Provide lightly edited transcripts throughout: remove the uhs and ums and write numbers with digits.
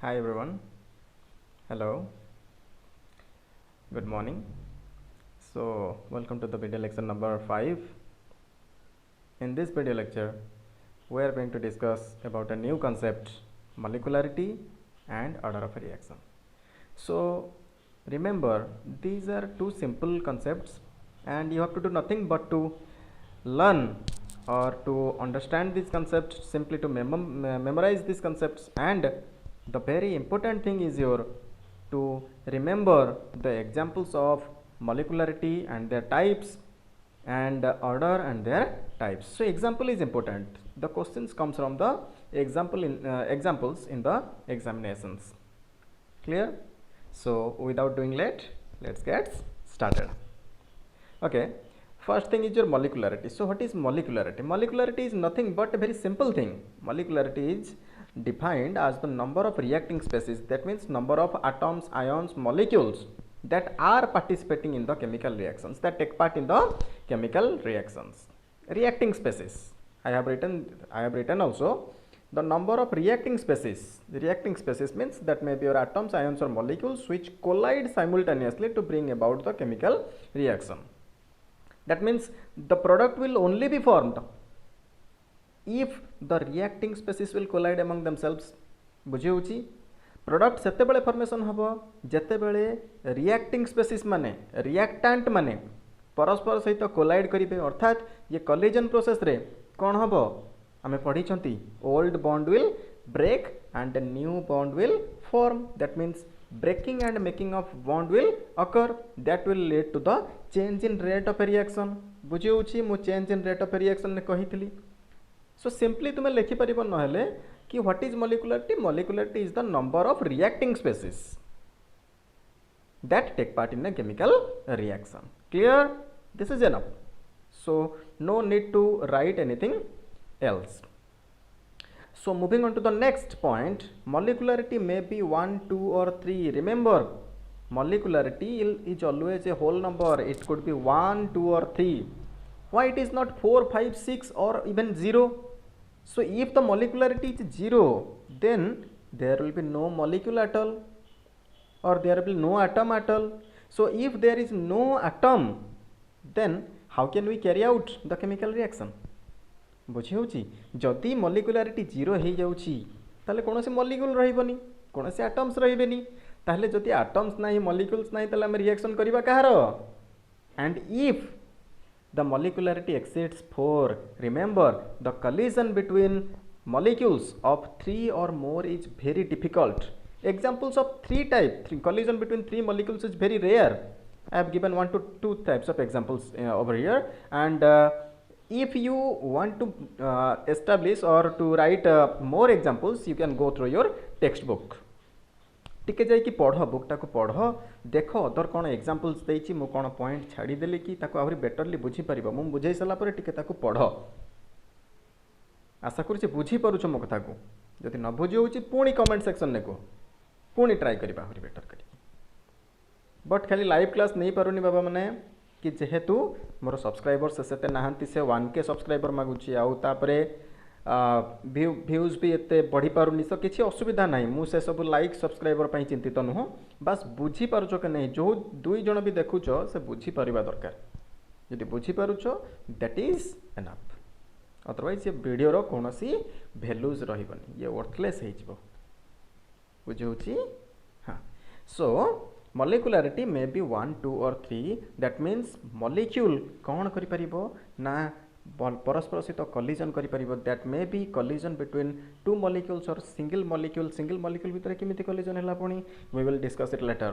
Hi everyone. Hello. Good morning. So, welcome to the video lecture number 5. In this video lecture, we are going to discuss about a new concept, molecularity and order of a reaction. So, remember these are two simple concepts and you have to do nothing but to learn or to understand these concepts, simply to memorize these concepts, and the very important thing is your to remember the examples of molecularity and their types and order and their types. So example is important. The questions comes from the examples in the examinations. Clear? So without doing late, let's get started. Okay, first thing is your molecularity. So what is molecularity? Molecularity is nothing but a very simple thing. Molecularity is defined as the number of reacting species, that means number of atoms, ions, molecules that are participating in the chemical reactions, that take part in the chemical reactions. Reacting species, I have written also the number of reacting species. The reacting species means that may be your atoms, ions or molecules which collide simultaneously to bring about the chemical reaction. That means the product will only be formed if the reacting species will collide among themselves. बुझी होची product सेते बेले formation हबो जेते बेले reacting species माने reactant माने परस्पर सहित कोलाइड करिवे, अर्थात ये कोलिजन प्रोसेस रे कोन हबो आमे पढी छंती old bond will break and the new bond will form. That means breaking and making of bond will occur, that will lead to the change in rate of a reaction. बुझी होची मु change in rate of a reaction ने कहितली. So simply तुमे लिखि परिबो नहले कि what is molecularity? Molecularity is the number of reacting species that take part in a chemical reaction. Clear? This is enough. So no need to write anything else. So moving on to the next point, molecularity may be 1, 2 or 3. Remember, molecularity is always a whole number. It could be 1, 2 or 3. Why it is not 4, 5, 6 or even 0? So if the molecularity is 0, then there will be no molecule at all, or there will be no atom at all. So if there is no atom, then how can we carry out the chemical reaction? बुझी होची जदि मॉलिक्युलारिटी 0 हो जाउची ताले कोनोसी molecule रहिबनी, कोनोसी atoms रहिबेनी. ताले जदि एटम्स नाही मॉलिक्यूल्स नाही ताले हम रिएक्शन करिबा कहार. And if the molecularity exceeds 4, remember the collision between molecules of 3 or more is very difficult. Examples of 3 type collision between 3 molecules is very rare. I have given 1 to 2 types of examples over here, and if you want to establish or to write more examples, you can go through your textbook. टिके जाई कि पढ़ बुकटा को पढ़ देख other कौन examples देछि मु कौन पॉइंट छाड़ी देली कि ताको आहुरी बेटरली बुझी परिबो. मु बुझाई सला पर टिके ताको पढ़. आशा करूछि बुझी परुछ मो कथा को. जदि न बुझी होछि पुणी कमेंट सेक्शन ने को पुणी ट्राई करिबा आहुरी बेटर करी. बट खाली लाइव क्लास नहीं पारुनी बाबा माने कि जेहेतु मोर सब्सक्राइबर्स से नहांती से 1K सब्सक्राइबर मागुची आउ तापरे व्यूज भी एते बढ़ी पारुनी. तो किसी असुविधा नहीं, मु से सब लाइक सब्सक्राइबर पई चिंतित नुह. बस बुझी पारुछ कि नहीं जो 2 जण भी देखुछ से बुझी परिबा दरकार. यदि बुझी पारुछ दैट इज एनफ. अदरवाइज ये वीडियो रो कोनोसी वैल्यूज रहिबनी, ये वर्थलेस हे जिवो. बुझी होची. हां, सो molecularity may be 1, 2 or 3. that means molecule कौन करि परिबो ना परस्पर सहित collision करि परिबो. that may be collision between 2 molecules or single molecule भितर केमिति collision हला पुनी we will discuss it later.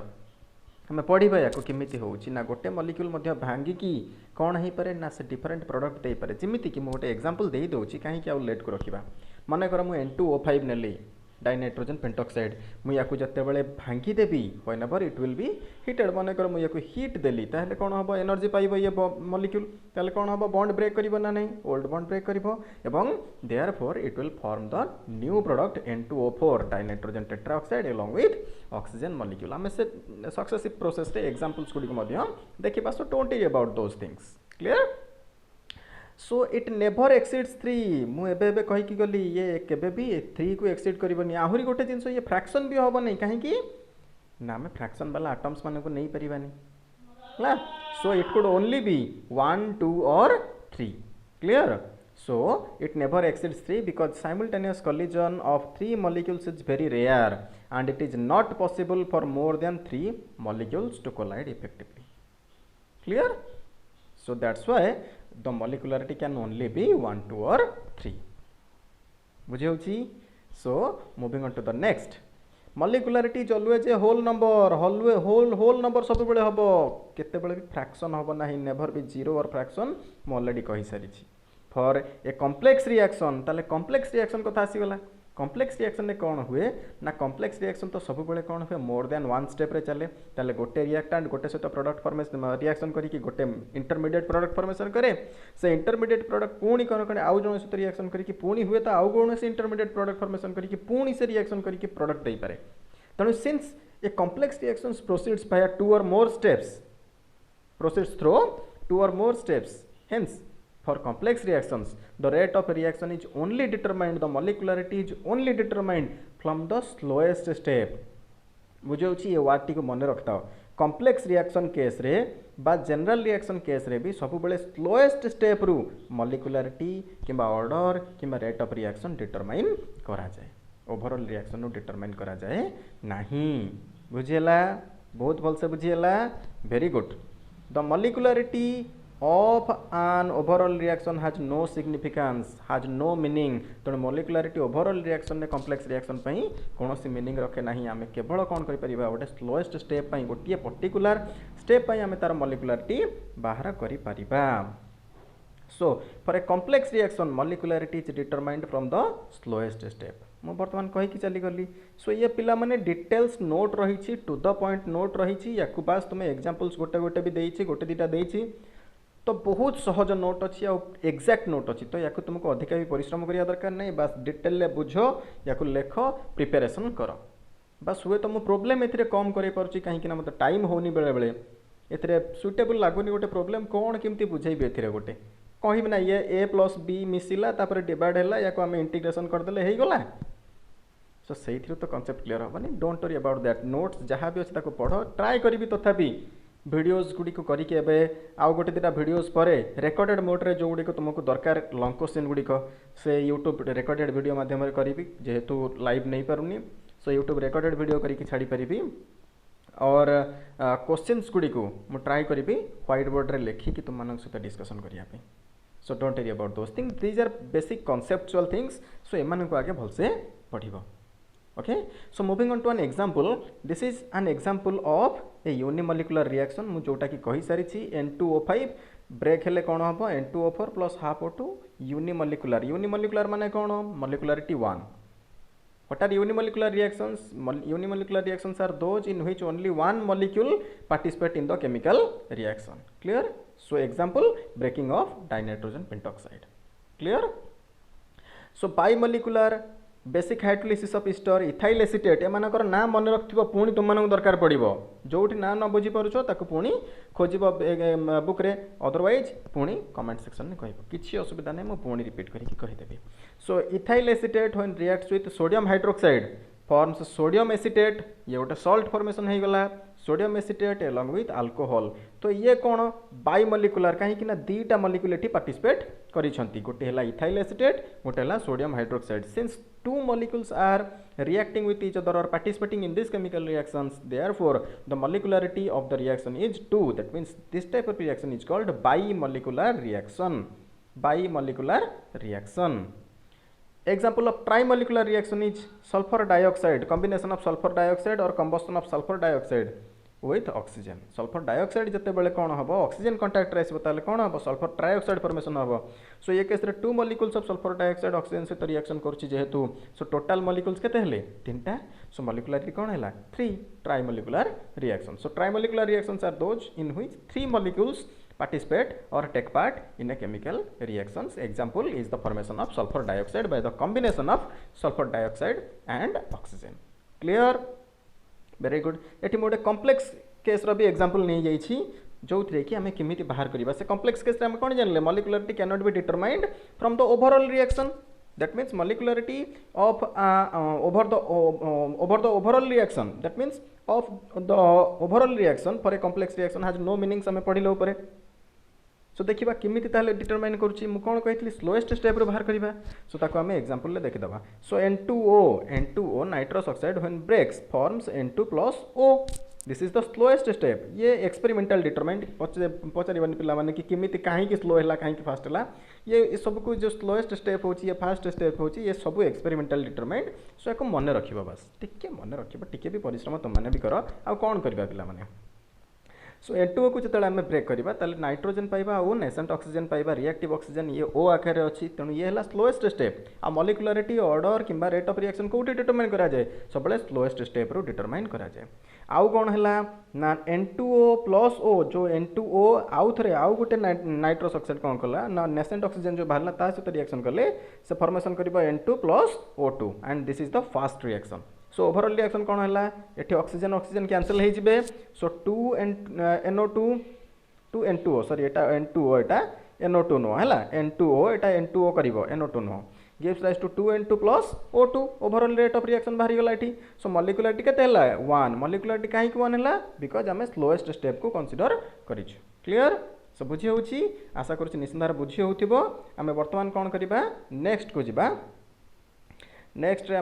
हमें पढ़िबा याको केमिति होउची ना गोटे मॉलिक्यूल मध्य भांगी की कौन हे पारे ना से डिफरेंट प्रोडक्ट दे पारे. जेमिति कि मु गोटे एग्जांपल देई दोउची काहे कि आ लेट को रखिबा. माने कर मु N2O5 नेली डाइनाइट्रोजन पेंटॉक्साइड मु याकु जते बेले भांगी देबी whenever it will be heated. माने कर मु याकु हीट देली ताहले कोन हबो एनर्जी पाइबो ये मॉलिक्यूल. ताहले कोन हबो बॉन्ड ब्रेक करिवो ना नहीं, ओल्ड बॉन्ड ब्रेक करिवो एवं therefore it will form the new product N2O4 dinitrogen tetroxide along with oxygen molecule. हमें से सक्सेसिव प्रोसेस रे एग्जांपल्स गुडी को मध्य देखिबा. सो don't worry about those things. Clear? So it never exceeds 3 मु एबे कहीकि गली ये केबे भी 3 को एक्सीड करबनी आहुरी गोटे जिंस ये फ्रैक्शन भी होबो नहीं कहीं ना आम फ्रैक्शन वाला आटम्स मान को नहीं परिबानी ला so it could only be 1 2 और 3 clear so it never exceeds 3 because simultaneous collision of 3 molecules is very rare and it is not possible for more than 3 molecules to collide effectively clear so that's why the molecularity can only be 1 2 or 3 बुझे होची so moving on to the next molecularity is always a whole number whole number सब बेले हबो केते बेले भी fraction हबो नाही नेवर भी जीरो और फ्रैक्शन म ऑलरेडी कहि सारी छी फॉर ए कॉम्प्लेक्स रिएक्शन ताले कॉम्प्लेक्स रिएक्शन कथा आसीगला कॉम्प्लेक्स रिएक्शन ने कौन हुए ना कॉम्प्लेक्स रिएक्शन तो सब बेले कौन हुए मोर देन वन स्टेप रे चले ताले गोटे रिएक्टेंट गोटे सहित प्रोडक्ट फॉर्मेशन रिएक्शन करी कि गोटे इंटरमीडिएट प्रोडक्ट फॉर्मेशन करे से इंटरमीडिएट प्रोडक्ट पुणी कौन कने आउ जण सहित रिएक्शन करी कि पुणी हुए तो आउ कोन से इंटरमीडिएट प्रोडक्ट फॉर्मेशन करी कि पुणी से रिएक्शन करी कि प्रोडक्ट देई पारे तनु since a complex reactions proceeds by 2 or more steps proceeds through 2 or more steps hence for complex reactions the rate of reaction is only determined the molecularity is only determined from the slowest step बुझाऊँ ये ward T को मन रखता complex reaction case रे बा general reaction case रे भी सब बेले स्लोएस्ट स्टेप रु मॉलिक्युलरिटी किंबा ऑर्डर किंबा रेट ऑफ रिएक्शन डिटरमाइन करा जाए ओवरऑल रिएक्शन नु डिटरमाइन करा जाए नहीं बुझिएला बहुत भल से बुझिएला very good the molecularity of an overall reaction has no significance has no meaning तो molecularity overall reaction ने complex reaction पई कौन सी meaning रखे नहीं आमे केवल कौन करि परिबा गोटे slowest step पई गोटे particular step पई आमे तार molecularity बाहर करि परिबा so for a complex reaction molecularity is determined from the slowest step मु वर्तमान कहि कि चली गली सो ये पिला माने डिटेल्स नोट रही छी टू द पॉइंट नोट रही छी याकु पास तुमे एग्जांपल्स गोटे गोटे भी देई छी गोटे दिटा देई छी तो बहुत सहज नोट अच्छी एक्जाक्ट नोट अच्छी तो या तुमको अधिक भी परिश्रम करिया दरकार नहीं बस डिटेल बुझ या लेख प्रिपेरेसन कर बस हुए तो मु प्रॉब्लम एथिरे कम करै परछि काहे कि ना मते टाइम होनी बेले बेले एथिरे सुटेबल लागुनी गोटे प्रॉब्लम कोन केमती बुझेबे एथिरे गोटे कहिबे ना ये a + b मिसिला तापर डिवाइड हैला या को हम इंटीग्रेशन कर देले हेई गला सो सेइथिरो तो कांसेप्ट क्लियर होबनी don't worry about that notes जहां भी अछि ताको पढो ट्राई करिवि तथापि वीडियोस गुडी को करिके एबे आउ गोटे दिटा वीडियोस परे रिकॉर्डेड मोड रे जो गुडी को तुमको दरकार लॉन्ग क्वेश्चन गुडी को से YouTube रिकॉर्डेड वीडियो माध्यम रे करिवि जेहेतु लाइव नहीं पारुनी सो YouTube रिकॉर्डेड वीडियो करिके छाड़ी परिबी और क्वेश्चंस गुडी को मु ट्राई करिवि व्हाइट बोर्ड रे लेखि कि तुम मानक सहित डिस्कशन करिया पे so don't worry about those things these are basic conceptual things so एमान को आगे भलसे पढिबो okay so moving on to an example this is an example of a unimolecular reaction मु जोटा कि कहि सारी छी N2O5 ब्रेक हेले कोन हबो N2O4 plus half O2 unimolecular माने कोन molecularity 1 what are unimolecular reactions unimolecular reactions are those in which only one molecule participate in the chemical reaction clear so example breaking of dinitrogen pentoxide clear so bimolecular basic hydrolysis of ester ethyl acetate एमानकर ना मन रखथिबो पुणी तुम मानक दरकार पड़िबो जोठी ना न बुझी परुछो ताको पुणी खोजिबो बुक रे अदरवाइज पुणी कमेंट सेक्शन में कहबो किछि असुविधा नै म पुणी रिपीट करि कहि देबे so ethyl acetate when reacts with sodium hydroxide forms sodium acetate ये गोटे सॉल्ट फॉर्मेशन हो गला sodium acetate along with alcohol तो ये कौन बाइमोलिकुलर कहीं ना दीटा मॉलिक्यूल एठी पार्टिसिपेट करिसंती गोटे हला इथाइल एसीटेट गोटे हला sodium hydroxide since two molecules are reacting with each other or participating in these chemical reactions therefore the molecularity of the reaction is 2 that means this type of reaction is called bimolecular reaction example of trimolecular reaction is sulfur dioxide combination of sulfur dioxide or combustion of sulfur dioxide with oxygen sulfur dioxide जते बेले कोन हबो oxygen contact रे आसीबो ताले कोन हबो sulfur trioxide formation हबो सो ये case रे two molecules of sulfur dioxide oxygen से रिएक्शन करछि जेहेतु सो टोटल मॉलिक्यूल्स केते हले तीनटा सो मॉलिक्युलरिटी कोन हला 3 trimolecular reaction so trimolecular reactions are those in which 3 molecules participate or take part in a chemical reactions example is the formation of sulfur dioxide by the combination of sulfur dioxide and oxygen clear very good eighty मोटे complex case रो भी example नहीं जाई छी जो थे कि आम केमी बाहर करवा से कम्प्लेक्स केस आम कौन जानले molecularity can not be determined from the overall reaction that means molecularity of over the overall reaction that means of the overall reaction for a complex reaction has no meanings आम पढ़िले ऊपर सो देखा केमी determine करुच्ची मुझे कौन कही slowest step बाहर करवा so ताको आम एग्जांपल देखीदा so N2O nitrous oxide when breaks forms N2+O this is the slowest step ये एक्सपेरिमेंटल डिटरमाइंड पचारे पिलाने कि केमी कहीं स्लो है कहीं फास्ट है ये सब को जो स्लोएस्ट स्टेप हो फास्ट स्टेप हो ये सब एक्सपेरिमेंटल डिटरमाइंड सो या मन रखा बस टिके मन रखा टिके भी परिश्रम तुमने भी कर आ कौन करवा पिलाने सो N2O को जो आम ब्रेक करवा नाइट्रोजेन पाइबा और नेसेंट ऑक्सीजन पाइबा रिएक्टिव ऑक्सीजन ये O आकार अच्छी तेणु ये है स्लोएस्ट स्टेप आ मॉलिक्युलरिटी ऑर्डर कि रेट ऑफ रिएक्शन कौटी डिटरमाइन कराए सब स्लोएस्ट स्टेप रू डिटरमाइन कराए आउ कौन है ना N2O+O जो N2O आउ थे आउ गोटे नाइट्रस ऑक्साइड कौन कला ना नेसेंट ऑक्सीजन जो बाहर ता सहित रिएक्शन कले से फॉर्मेशन कर N2+O2 and this is the fast reaction so overall reaction कौन है ये ऑक्सीजन ऑक्सीजन कैंसल हो सो 2NO2 2N2O सॉरी एटा N2O एटा NO2 नो है N2O एटा N2O करिवो NO2 नो gives rise to 2N2+O2 overall rate of reaction बाहरी गला एठी सो मॉलिक्युलरिटी केते हला 1 मॉलिक्युलरिटी काहे कि 1 हला बिकॉज़ हमें स्लोएस्ट स्टेप को कंसीडर करिछु क्लियर सो बुझी होउची आशा करूची निसंदार बुझी होउथिबो हमें वर्तमान कोन करिबा नेक्स्ट को जिबा नेक्स्ट रे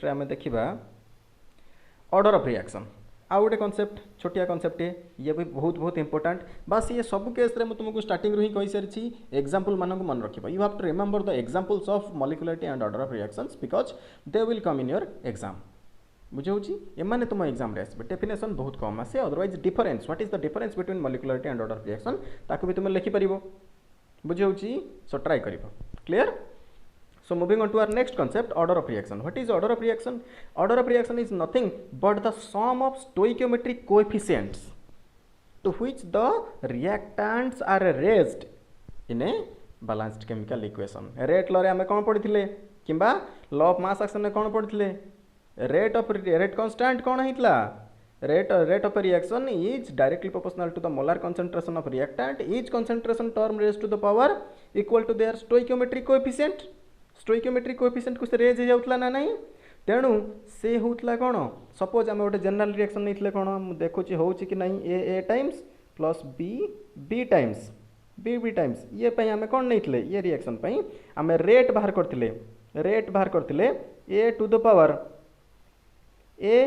हमें देखिबा ऑर्डर ऑफ रिएक्शन आउ गोटे कॉन्सेप्ट छोटिया कॉन्सेप्ट ये भी बहुत बहुत इंपोर्टेंट बस ये सब केस रे तुमको स्टार्टिंग ही कही सारी एग्जांपल मान को मन रखिबा you have to remember the examples of molecularity and order of reactions because they will come in your exam बुझे एमाने तुम एग्जाम रे आसबे डेफिनेशन बहुत कम आसे otherwise difference what is the difference between molecularity and order of reaction ताको भी तुम लिखि परिबो बुझे सो ट्राई करिबो clear So moving on to our next concept, order of reaction. What is order of reaction? Order of reaction is nothing but the sum of stoichiometric coefficients to which the reactants are raised in a balanced chemical equation. Rate law रे आमे कोन पढिथिले किंबा law of mass action रे कोन पढिथिले rate constant कोन हितला rate of a reaction is directly proportional to the molar concentration of reactant. Each concentration term raised to the power equal to their stoichiometric coefficient. Stoichiometric coefficient को से raise हो जाउतला ना नहीं तेणु से होतला कोन सपोज आम गोटे जनरल रिएक्शन नहीं कोन देखुची होउची कि नहीं A times plus B times B times ये पई आम कोन नहीं ये रिएक्शन पई आम रेट बाहर करथिले A to the power A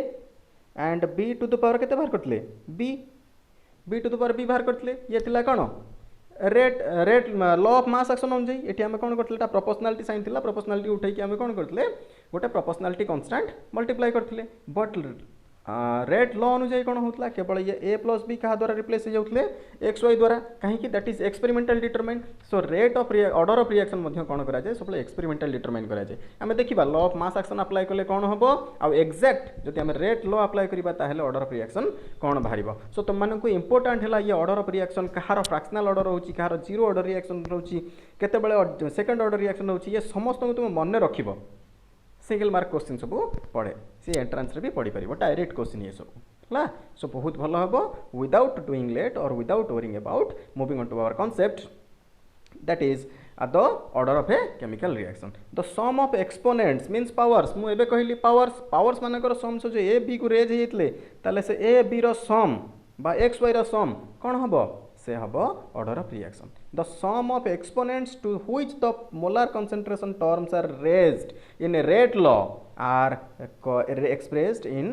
and B to the power केते बाहर करथिले B to the power B बाहर करथिले ये थिला कोन rate law of mass action अनुଯାୟୀ एठी आमे कोन करथिले प्रोपोर्शनलिटी साइन थिला प्रोपोर्शनलिटी उठै कि आमे कोन करथिले गोटे प्रोपोर्शनलिटी कांस्टेंट मल्टीप्लाई करथिले बट रेट लॉ अनुଯାୟୀ कोन होतला केवल ये a प्लस b कहा द्वारा रिप्लेस हो जाउतले xy द्वारा काहे कि that is experimental determine so rate of order of reaction मध्ये कोन करा जाय सब एक्सपेरिमेंटल डिटरमाइन करा जाय आमे देखिबा law of mass action apply करले कोन होबो आ एक्जेक्ट जति आमे रेट लॉ अप्लाई करिबा ताहेले ऑर्डर ऑफ रिएक्शन कोन बाहरिबो सो तुम मानन को इंपोर्टेंट हैला ये order of reaction Kahar fractional order होची कहार जीरो ऑर्डर रिएक्शन होची केते बेले सेकंड ऑर्डर रिएक्शन होची ये समस्त को तुम मन रखिबो सिंगल मार्क क्वेश्चन सब पड़े सी एंट्रांस रे भी पढ़ी पारिबो डायरेक्ट क्वेश्चन ये सब ला सो बहुत भलो हबो विदाउट डूइंग लेट और without worrying about moving on to our concept that is the order of a chemical reaction the sum of exponents means powers मु एबे कहली पावर्स मानकर सम जो ए बी को रेज हेतले ताले से ए बी रो सम बा एक्स वाई रो सम कोन हबो से हबो order of reaction the sum of exponents to which the molar concentration terms are raised in a rate law are expressed in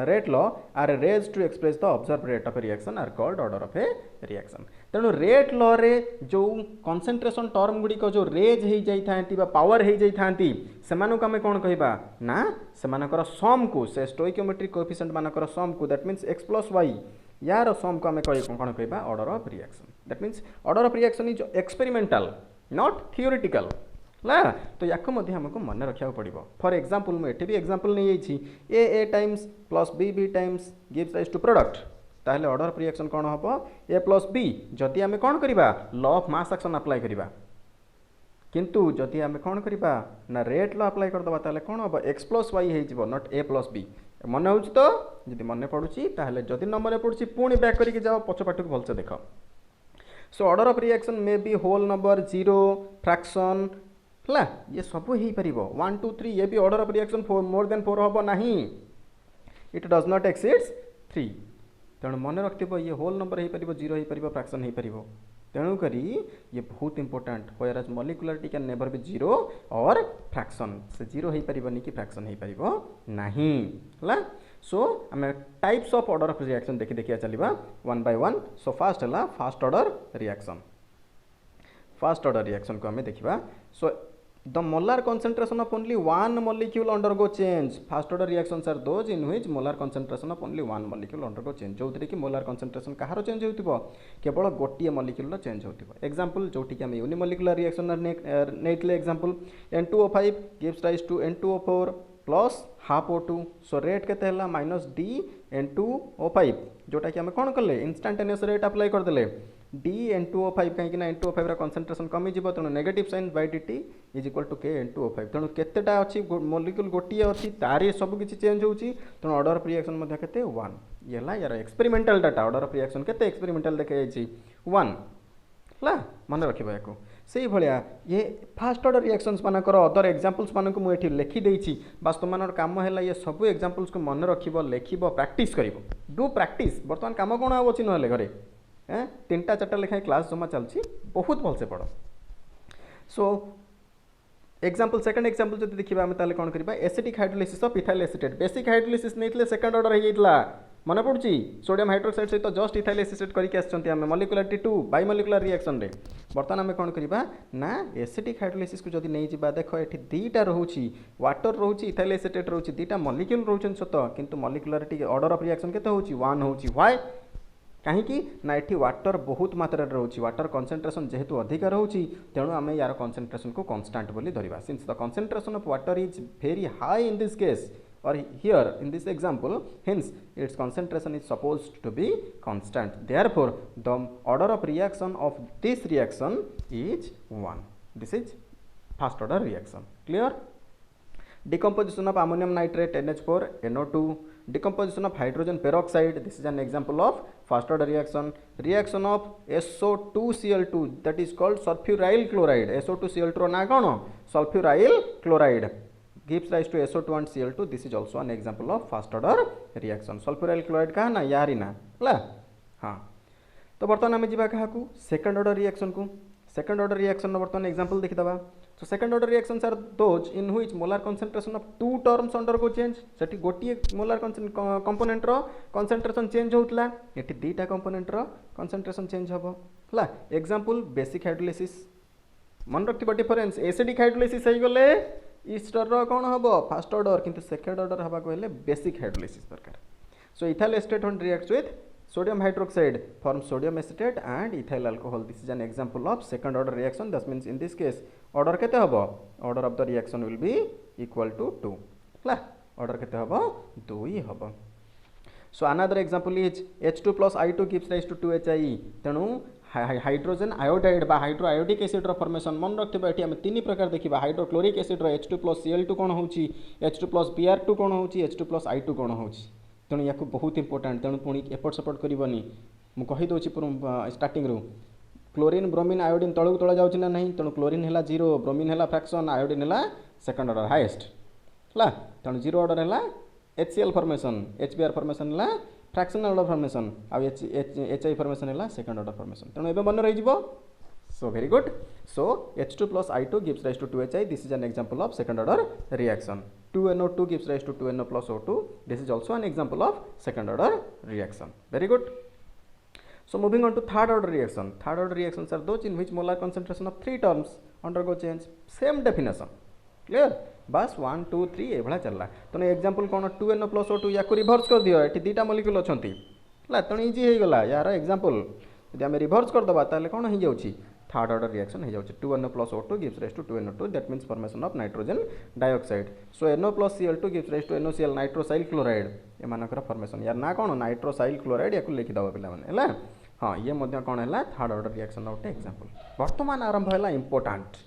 rate law are raised to express the observed rate of a reaction are called order of a reaction तेणु rate law रे जो concentration term गुडी को जो raise हो जाई थांती बा power हो जाई थांती सेमानु को हमें कोन कहबा ना सेमानकर सम को से स्टोइकियोमेट्रिक कोएफिशिएंट मानकर सम को दैट मींस x + y यार सम को हमें कोन कहबा order of reaction that means order of reaction is experimental not theoretical ला तो याको मध्य हमको मन रखा पड़ो फॉर एग्जांपल मुझे भी एग्जांपल नहीं A times plus B times gives rise to product ताहले ऑर्डर ऑफ रिएक्शन कौन हम ए प्लस बी जदि आम कौन करवा law of mass action apply करवा किंतु जदि आम कौन करवा ना रेट लॉ अप्लाई करदे ताहले कौन हम x + y हो नॉट a + b मन हो तो जदि मन पड़ुची ताहले जदि न मन पड़ुची पुणी बैक करके जाओ पछपाट को भलसे देख so order of reaction may be whole number zero fraction है ये सब हो पार 1 2 3 ये भी order of reaction more than 4 हम ना इट डज नॉट एक्सीड्स 3 तेणु मन रखिथ ये होल नंबर हो पार जीरो हो पार फ्रैक्शन हो पार तेणुक ये बहुत important whereas molecularity can never be zero और फ्रैक्शन से जीरो हो पारनी कि फ्रैक्शन हो पार ना सो आम types of order of reaction देखी देखिया चलिबा one by one so first है फास्ट ऑर्डर रिएक्शन को आम देखा so the molar concentration of only one molecule undergo change first order reactions are those in which molar concentration of only one molecule undergo change जो कि molar concentration कहार change होतिबो केवल गोटे molecule change होतिबो एग्जांपल जोटी कि हम यूनिमोलिकुलर रिएक्शन नेटले example N2O5 gives rise to N2O4 plus half O2 so rate केते हला माइनस D N2O5 जोटा कि हम कौन कले इंस्टांटेनियस रेट अप्लाई कर देले D N2O5 कहीं N2O5 रा कंसंट्रेशन कमी जीवो तेणु negative sign by dt is equal to K N2O5 तेणु केतेटा अछि मॉलिक्यूल गोटी अछि तारे सब किछि चेंज होउछि तेणु ऑर्डर ऑफ रिएक्शन मध्ये केते 1 येला यार experimental data order of reaction केते एक्सपेरिमेंटल देखे जाइछि 1 ला मन रखिबा याको से भाया ये फास्ट ऑर्डर रिएक्शंस मानकर अदर एग्जांपल्स मानक मुझे लिखी देछि बास तुम मान काम है ये सब एग्जांपल्स को मन रखिबो लेखिबो प्रैक्टिस करिवो डू प्रैक्टिस बर्तमान काम कोन आबो छि नले घरे हैं 3टा 4टा लेखाय क्लास जमा चलछि बहुत भलसे पढ़ो सो एग्जांपल सेकंड एग्जांपल जदि देखिबा हम ताले कोन करबा acetic hydrolysis of ethyl acetate basic hydrolysis नेतले सेकंड ऑर्डर हे जाइतला मन पड़ुची सोडियम हाइड्रोक्साइड सहित जस्ट इथाइल एसीटेट करके आछंती हम मॉलिक्युलरिटी 2 बाय मॉलिक्युलर रिएक्शन रे बर्तमान आम कौन करबा ना एसिटिक हाइड्रोलिसिस को जदि नहीं जिबा देखो एठी दीटा रहउची वाटर रहउची इथाइल एसीटेट रहउची दीटा मॉलिक्यूल रहउछन सत किंतु मॉलिक्युलरिटी ऑर्डर ऑफ रिएक्शन केते होउची 1 होउची व्हाई कहीं ना ये वाटर बहुत मात्रा रोचे वाटर कंसंट्रेशन जेहेतु अधिक रोचे तेणु आम यार कंसंट्रेशन को कांस्टेंट बोली धरिबा since the concentration of water is very high in this case or here in this example hence its concentration is supposed to be constant therefore the order of reaction of this reaction is 1 this is first order reaction clear decomposition of ammonium nitrate NH4 NO2 decomposition of hydrogen peroxide this is an example of first order reaction of SO2Cl2 that is called sulfuryl chloride SO2Cl2 ना कौन sulfuryl chloride gives rise to SO2 and Cl2 this is also an example of first order reaction sulfuryl chloride का ना यारी ना ला हाँ तो बर्तमान आम जा क्या सेकेंड ऑर्डर रिएक्शन को सेकेंड ऑर्डर रिएक्शन बर्तमान example देखिदबा so second order reactions are those in which molar concentration of two terms undergo change सेठी गोटिए मोलार कंपोनेंट रो concentration change होतला एठी दीटा कंपोनेंट रो concentration change हबो हला एग्जांपल बेसिक हाइड्रोलिसिस मन रखिबो डिफरेंस एसिडिक हाइड्रोलिसिस हे गले ईस्टर रो कोन हबो फर्स्ट ऑर्डर किंतु सेकंड ऑर्डर हबा को हेले बेसिक हाइड्रोलिसिस दरकार so ethyl acetate when reacts with sodium hydroxide forms sodium acetate and ethyl alcohol this is an example of second order reaction that means in this case order kete hobo order of the reaction will be equal to 2 la order kete hobo 2 hobo so another example is H2 plus I2 gives rise to 2HIE tenu hydrogen iodide बा hydro iodic acid रो formation मन रखिबा एठी हम तीन प्रकार देखिबा hydrochloric acid रो H2 plus Cl2 कोन होउची H2 plus Br2 कोन होउची H2 plus I2 कोन होउची तेणु या बहुत इंपोर्टेंट तेणु पुणी एपट सपोर्ट करनी मुझे कहीदे स्टार्टिंग रू क्लोरीन ब्रोमीन आयोडीन तलू तला जाऊँ ना नहीं तेणु क्लोरीन है 0 ब्रोमीन है फ्रैक्शन आयोडीन है सेकंड ऑर्डर हाईएस्ट है तेणु 0 ऑर्डर है HCl फॉर्मेशन HBr फॉर्मेशन है फ्रैक्शनल ऑर्डर फॉर्मेशन आउ HI फॉर्मेशन है सेकंड ऑर्डर फॉर्मेशन तेणु एबे मन रही so very good so H2 plus I2 gives rise to 2HI this is an example of second order reaction 2NO2 gives rise to 2NO plus O2 this is also an example of second order reaction very good so moving on to third order reactions are those in which molar concentration of three terms undergo change same definition clear बस 1 2 3 ए भला चलला तने example कोन 2NO plus O2 या को reverse कर दियो एठी दीटा molecule अछंती ला तने इजी हे गला यार एग्जांपल यदि हम रिवर्स कर दबा ताले कोन हे जाउची थर्ड ऑर्डर रिएक्शन हो जाउची 2NO plus O2 gives rise to 2NO2 that means formation of nitrogen dioxide so NO plus Cl2 gives rise to NOCl nitrosyl chloride ए मानकर फॉर्मेशन यार ना कोन नाइट्रोसाइल क्लोराइड याकु लिखि दबा पिला माने हैला हां ये मध्य कोन हैला third order reaction note example वर्तमान आरंभ हैला इंपोर्टेंट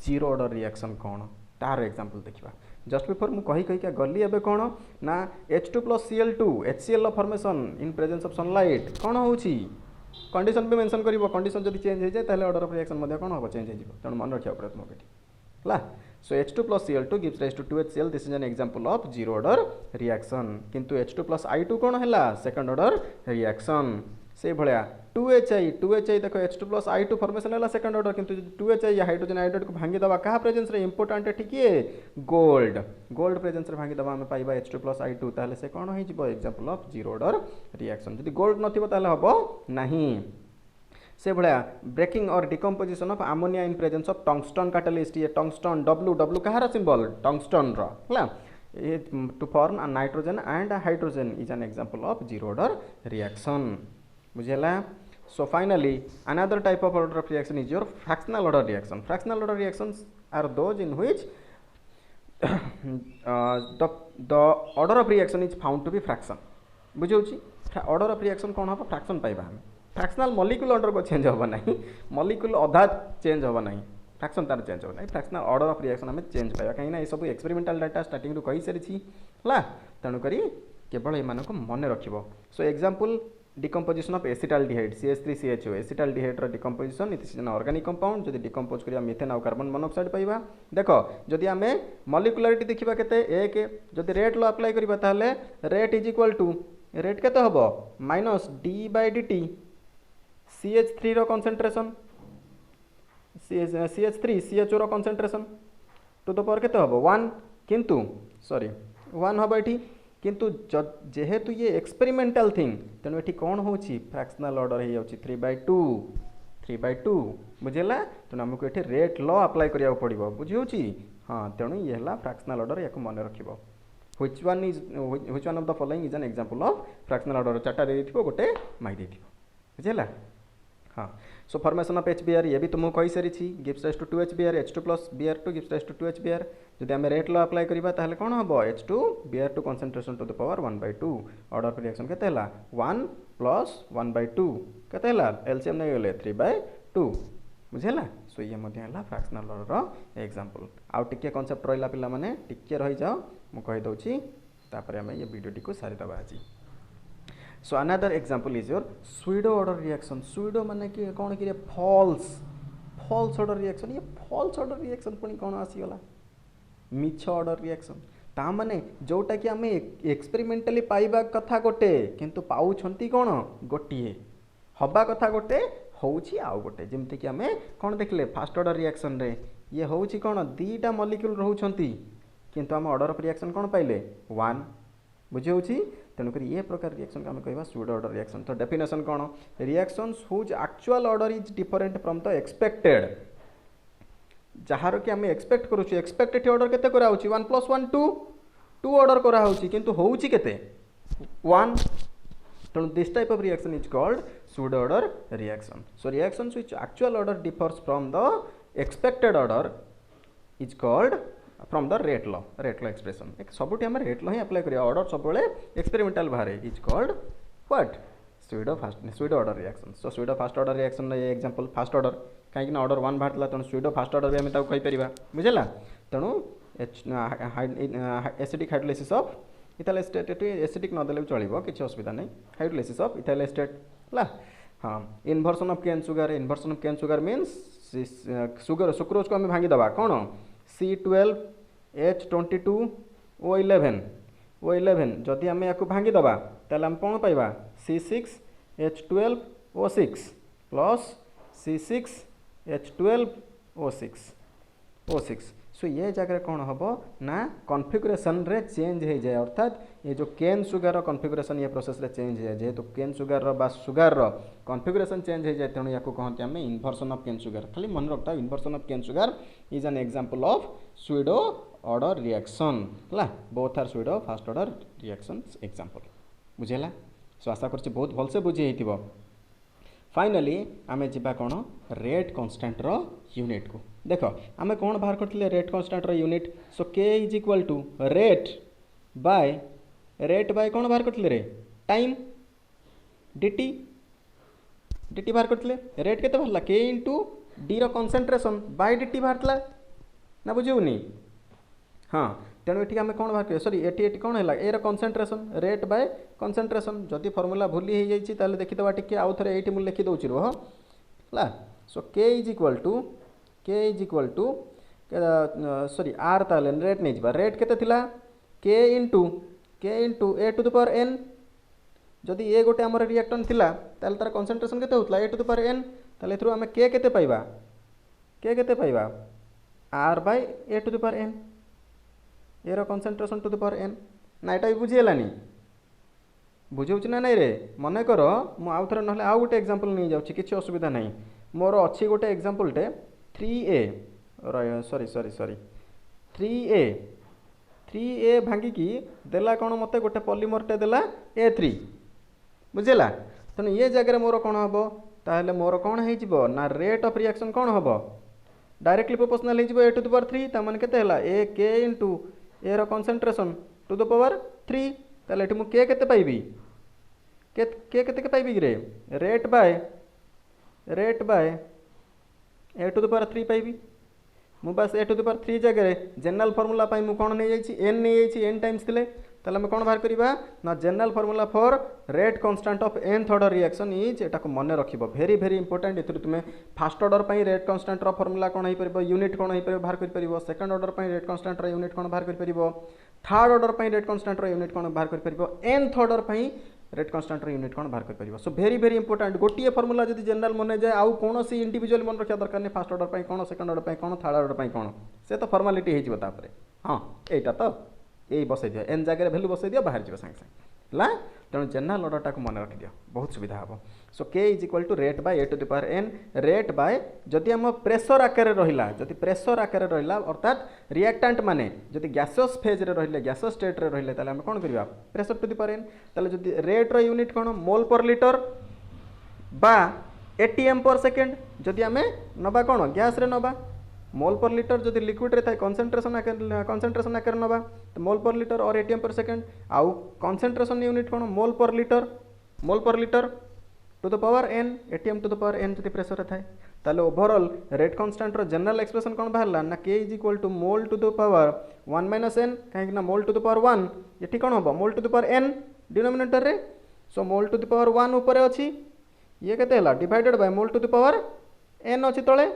जीरो ऑर्डर रिएक्शन कोन तार एग्जांपल देखिबा जस्ट बिफोर मु कही कही क्या गली एबे कौन ना H2+Cl2 HCl formation in presence of sunlight कौन होउची कंडीशन भी मेंशन करिवो कंडीशन जदि चेंज हो जाए ताले ऑर्डर ऑफ रिएक्शन मध्ये कौन हो चेंज हो जिवो तेणु मन रखिया पड़े तुमको एठी ला सो H2+Cl2 gives rise to 2HCl this is an example of zero order reaction किंतु H2+I2 कौन हैला सेकंड ऑर्डर रिएक्शन से भलिया 2HI देखो H2+I2 फॉर्मेशन है सेकंड ऑर्डर किंतु 2HI हाइड्रोजन आयोडाइड को भांगी दबा कहा प्रेजेंस रे इंपोर्टेंट है ठीक है गोल्ड प्रेजेंस रे भांगी दबा हमें पाइबा H2+I2 ताले से कौन होई जिवो example of zero order reaction यदि गोल्ड नथिबो ताले हबो नहीं से भाया ब्रेकिंग और decomposition of ammonia in presence of tungsten catalyst ये टंगस्टन W कहार सिंबल टंगस्टन रो हला to form a nitrogen and hydrogen is an example of zero order reaction बुझेला. So finally, another type of order of reaction is your fractional order reaction. Fractional order reactions are those in which the order of reaction is found to be fraction. बुझे order of reaction कौन हम fraction पाइबा हम fractional molecule order को change होगा नहीं molecule अधा change होगा नहीं फ्रैक्शन तार चेंज होगा नहीं फ्रैक्शनल ऑर्डर ऑफ रिएक्शन हमें चेंज पाइबा कहीं ये सब एक्सपेरिमेंटल डाटा स्टार्टिंग कही सारी है तेणुक केवल ये मन रखिबो. So example decomposition of acetaldehyde CH3CHO acetaldehyde रो decomposition it is an organic compound जदि डिकम्पोज करिया मीथेन और कार्बन मोनोऑक्साइड पाइबा देखो जदि आमे मॉलिक्युलरिटी देखिबा केते एक जदि रेट लो अप्लाई करिबा ताले rate is equal to rate केते हबो -d/dt CH3 रो कंसंट्रेशन CH3 CHO रो कंसंट्रेशन टू द पावर केते हबो 1 किंतु सॉरी 1 हबो एठी किंतु जेहेतु ये एक्सपेरिमेंटल थिंग तेणु ये कौन हो फ्रैक्शनल ऑर्डर हो 3/2 बुझेला तेणु आमको ये रेट लॉ अप्लाई करिया पड़ो बुझी हाँ तेणु ये है फ्रैक्शनल ऑर्डर या मन रखिबो. Which one of the following is an example of fractional order चार्टा दे दिथिबो गोटे माइ दिथिबो बुझेला. हाँ सो फॉर्मेशन ऑफ HBr ये भी तुमको कही सारी gives rise to 2HBr H2+Br2 gives rise to 2HBr जदि आम रेट लॉ अप्लाई करबा ताहले कोन हबो H2Br2 concentration to the power 1/2 order of reaction केते हला 1 + 1/2 केते हला एलसीएम नै गेले 3/2 बुझेला. सो ये मध्ये हला फ्रैक्शनल ऑर्डर एग्जांपल आउ टिके कांसेप्ट रहिला पिला माने टिके रहि जाओ मु कहि दउची तापर हम ये वीडियो टिको सारी दबा आजी. So another example is your pseudo order reaction. Pseudo माने कि कौन कि false order reaction. ये false order reaction पुणी कौन आसीगला मिछ order reaction ता माने जोटा कि आमे एक्सपेरिमेंटली पाइबा कथा गोटे किंतु पाउ छंती कौन गोटिए हबा कथा गोटे होउची आउ गोटे जेमते कि आमे कौन देखले फर्स्ट ऑर्डर रिएक्शन रे ये होउची कौन दीटा मॉलिक्यूल रहउछंती किंतु आम ऑर्डर ऑफ रिएक्शन कौन पाइले 1 बुझे होउची तेणुक ये प्रकार रिएक्शन को आम कह सूडो ऑर्डर रिएक्शन. तो डेफिनेशन कौन reactions whose actual order is different from the expected जार कि आम एक्सपेक्ट करूँ एक्सपेक्टेड ऑर्डर केते करा होची 1 + 1 2 ऑर्डर करा होची किंतु होउची केते 1 तेणु this type of reaction is called pseudo order reaction. So reactions which actual order differs from the expected order is called from the rate law expression एक सबुठी आम रेट लॉ ही अप्लाई करिया ऑर्डर सब एक्सपेरिमेंटल बाहर is called what pseudo order reaction. So pseudo first order reaction ये example first order कहीं order 1 बाहर तेणु pseudo first order भी आम कही परिबा बुझेला. तेणु acidic hydrolysis of ethyl acetate acidic नदेले भी चलिबो किछि असुविधा नहीं हाइड्रोलाइसिस ऑफ इथाइल एस्टेट ला. हाँ inversion of cane sugar means sugar sucrose को आम भांगी दबा कौन C12H22O11 जदि आम या भांगी दबा ताले आम कौन पाइबा C6H12O6 + C6H12O6 सो ये जगह कौन हम ना कॉन्फ़िगरेशन रे चेंज हो जाए अर्थात ये जो केन सुगर कॉन्फ़िगरेशन ये प्रोसेस रे चेंज हो जाए जेहेतु केन सुगर बा सुगर कॉन्फ़िगरेशन चेंज हो जाए तेणु या कहते हैं इन्वर्सन ऑफ केन सुगर खाली मन रखता inversion of cane sugar is an example of pseudo order reaction है both are pseudo first order reaction example बुझेला. सो आशा करछि बहुत भलसे बुझी हेतिबो. फाइनली आमे जिबा कौन रेट कांस्टेंट रो यूनिट को देख आमे कौन बाहर करथिले रेट कांस्टेंट रो unit. So K is equal to rate by कौन बाहर करथिले रे टाइम dt बाहर करथिले रेट केते बाहरला K * d रो कंसंट्रेशन बाय dt बाहरला ना बुझिउनी. हाँ तेणु ये आम कौन बाहर सॉरी ये कौन है ए कंसंट्रेशन रेट बाय कंसंट्रेशन जदि फर्मूला भूली हो जाए देखीदे टी आउ थे ये मुझे लिखिदे रुह है so k is equal to sorry आर ताले रेट नहीं जा रेट केते k into a to the power n जदि ए गोटे आमर रिएक्टेंट थिला ताले तार कंसंट्रेशन केते होतला A to the power N ताले थ्रू आमे के केते पाइबा R by A to the power N A रो concentration to the power N ना एटा बुझीगलानी बुझाऊँ ना नहीं रे मन कर मु आउ थे ना आउ गोटे एग्जांपल नहीं जाऊँ किसी असुविधा नहीं मोर अच्छी गोटे एग्जांपलटे 3a sorry sorry sorry 3a भांगिकी देला कौन मत गोटे पॉलीमरटे देला A3 बुझेगा तेणु ये जगह मोर कौन हम ताहले मोर कौन हो ना रेट ऑफ रिएक्शन कौन हम डायरेक्टली प्रोपोर्शनल हो ए टू द पावर 3 तार केते हला ए के इंटू ए रो कंसंट्रेशन टू द पावर 3 ताले एठी मु के केते पाइबी के केते पाइबी रे rate by A to the power 3 पाइबी मु बस ए टू द पावर 3 जगह जनरल फॉर्मूला पाई मु कौन नहीं जाइछि एन नहीं जाइछि एन टाइम्स थिले ताले हम कौन बाहर करिबा ना general formula for rate constant of nth order reaction is एटा को मन रखिबो वेरी वेरी इंपोर्टेंट एथि तुमे फर्स्ट ऑर्डर पाई रेट कांस्टेंट रो फॉर्मूला कौन होई परबो यूनिट कौन होई परबो बाहर कर परबो सेकंड ऑर्डर पाई रेट कांस्टेंट रो यूनिट कौन बाहर कर परबो थर्ड ऑर्डर पाई रेट कांस्टेंट रो यूनिट कौन बाहर कर परबो nth ऑर्डर पाई रेट कांस्टेंट रो यूनिट कौन बाहर कर परबो सो वेरी वेरी इंपोर्टेंट गोटिए फॉर्मूला जदी जनरल मन जाए आउ कोनोसी इंडिविजुअल मन रखिया दरकार नै फर्स्ट ऑर्डर पाई कौन सेकंड ऑर्डर पाई कौन थर्ड ऑर्डर पाई कौन से तो फॉर्मालिटी हे जिवो तापरे हां एटा तो यही बसई दियो एन जगह भैल्यू बसई दियो बाहर जीव सांगे सांगे है तेणु जनरल ऑर्डर टाक मन रखि दियो बहुत सुविधा हम so k is equal to rate by A to the power n rate by जदि आम प्रेशर आकार रहिला जदि प्रेशर आकार रहिला अर्थात रिएक्टेंट माने जदि गैसियस फेज रे रहिले गैसियस स्टेट रे रहिले ताले हम कोन करबा pressure to the power N ताले जदि रेट रो यूनिट कोन मोल पर लीटर बा एटीएम पर सेकंड जदि आम नबा कोन गैस रे नबा मोल पर लीटर जदि लिक्विड रे थाए कंसंट्रेशन आकार नबा तो मोल पर लीटर और एटीएम पर सेकंड आउ कंसंट्रेशन यूनिट कोन mol per litre to the power n atm to the power n जदि प्रेशर रे थाए ताले ओवरऑल रेट कांस्टेंट रो जनरल एक्सप्रेशन कोन बाहरला ना k is equal to mol to the power 1 minus n काहे ना मोल टू द पावर 1 एठी कोन होबो mole to the power n denominator रे so mole to the power 1 ऊपर अछि ये केते हला divided by mole to the power n अछि तळे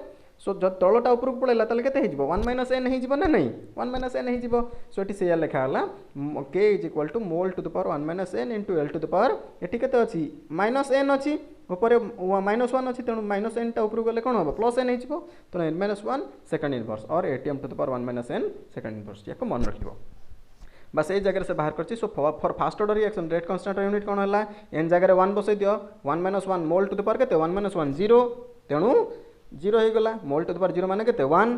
सो जब तलटा ऊपर को पड़ेगा ताले केते हिजबो 1 माइनस एन हिजबो ना नहीं 1 माइनस एन हिजबो सो एटी सेया लिखा हला k is equal to mol to the power 1 minus n into l to the power एटी केते अछि माइनस एन अछि ऊपर माइनस 1 अछि तेणु माइनस एन टा ऊपर गले कोन होबो प्लस एन हिजबो तो एन माइनस 1 सेकंड इनवर्स और atm to the power 1 minus n second inverse याको मन रखिबो बस ये जगह से बाहर करछि so for first order reaction rate constant unit कोन हला एन जगह 1 बसै दियो 1 minus 1 mole to the power केते 1 माइनस 1 0 तेणु 0 हो गला मोल टू द पावर 0 माने केते 1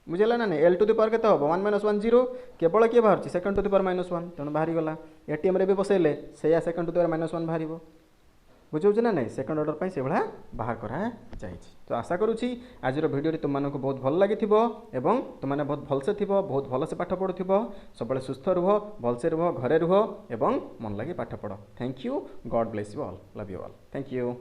बुझेला ना एल टू द पावर केते होबो 1 माइनस 1 0 केवल के बाहर second to the power minus 1 तेणु बाहरी गला एटीएम रे भी बसैले सेया second to the power minus 1 बाहरिबो बुझौछ ना नहीं सेकंड ऑर्डर पाई से भला बाहर करा जाइछि तो आशा करूछि आज वीडियो तुम मानक बहुत भल लागिथिबो एवं तुम माने बहुत भल से थिबो बहुत भल से पाठ पढुथिबो सबले सुस्थ रहो भल से रहो घरे रहो एवं मन लागि पाठ पढो thank you God bless you all love you all thank you.